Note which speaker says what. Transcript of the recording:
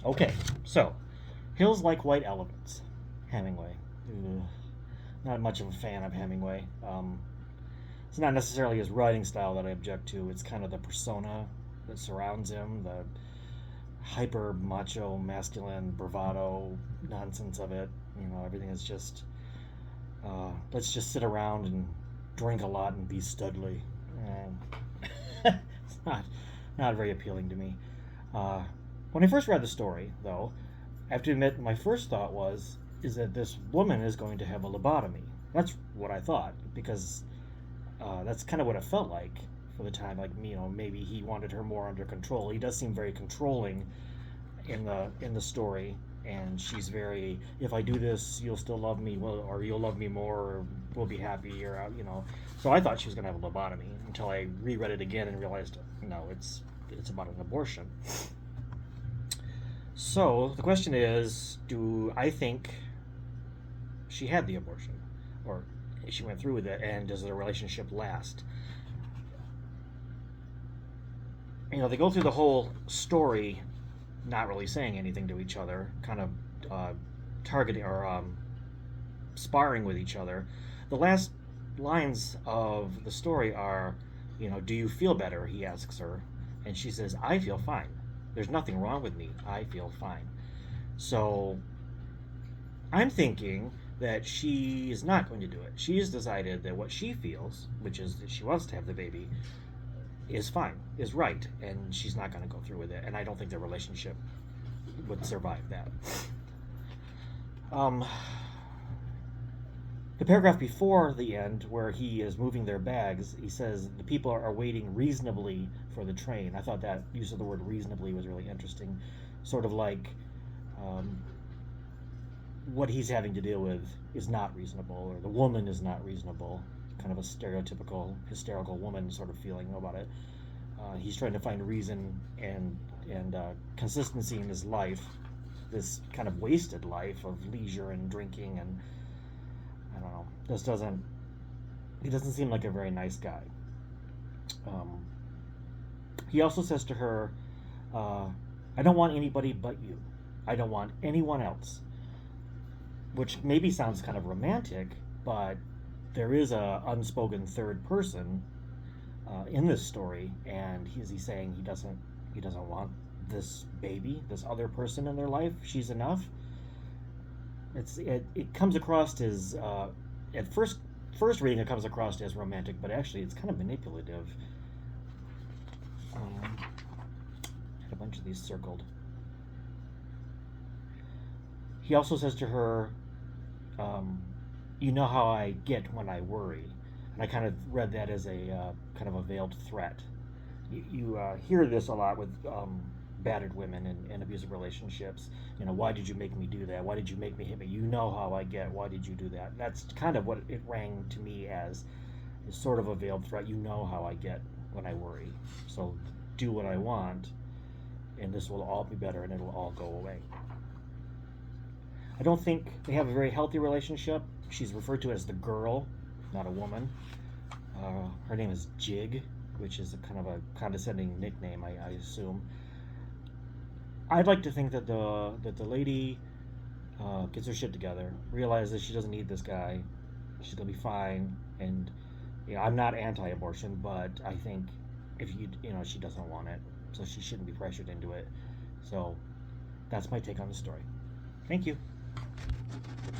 Speaker 1: Okay, so Hills Like White Elephants, Hemingway. Ugh, not much of a fan of Hemingway. It's not necessarily his writing style that I object to. It's kind of the persona that surrounds him, the hyper macho, masculine bravado nonsense of it. Everything is just let's just sit around and drink a lot and be studly. It's not very appealing to me. Uh, when I first read the story, though, I have to admit my first thought is that this woman is going to have a lobotomy. That's what I thought because that's kind of what it felt like for the time. Like maybe he wanted her more under control. He does seem very controlling in the story, and she's very, if I do this, you'll still love me, well, or you'll love me more, or we'll be happy, or So I thought she was going to have a lobotomy until I reread it again and realized no, it's about an abortion. So the question is, do I think she had the abortion, or she went through with it, and does the relationship last? They go through the whole story not really saying anything to each other, kind of targeting or sparring with each other. The last lines of the story are, do you feel better? He asks her, and she says, I feel fine. There's nothing wrong with me. I feel fine. So I'm thinking that she is not going to do it. She has decided that what she feels, which is that she wants to have the baby, is fine, is right, and she's not going to go through with it. And I don't think the relationship would survive that. The paragraph before the end, where he is moving their bags, he says the people are waiting reasonably for the train. I thought that use of the word reasonably was really interesting. Sort of like what he's having to deal with is not reasonable, or the woman is not reasonable. Kind of a stereotypical hysterical woman sort of feeling about it. He's trying to find reason and consistency in his life, this kind of wasted life of leisure and drinking, and I don't know. He doesn't seem like a very nice guy. He also says to her, "I don't want anybody but you. I don't want anyone else," which maybe sounds kind of romantic, but there is a unspoken third person in this story, and he's saying he doesn't want this baby, this other person in their life. She's enough. It comes across as at first reading it comes across as romantic, but actually it's kind of manipulative. I had a bunch of these circled. He also says to her, "You know how I get when I worry," and I kind of read that as a kind of a veiled threat. You hear this a lot with battered women in abusive relationships. Why did you make me do that? Why did you make me hit me? You know how I get. Why did you do that? That's kind of what it rang to me as, is sort of a veiled threat. You know how I get when I worry. So do what I want, and this will all be better, and it will all go away. I don't think they have a very healthy relationship. She's referred to as the girl, not a woman. Her name is Jig, which is a kind of a condescending nickname, I assume. I'd like to think that the lady gets her shit together, realizes she doesn't need this guy, she's gonna be fine, and I'm not anti-abortion, but I think if she doesn't want it, so she shouldn't be pressured into it. So that's my take on the story. Thank you.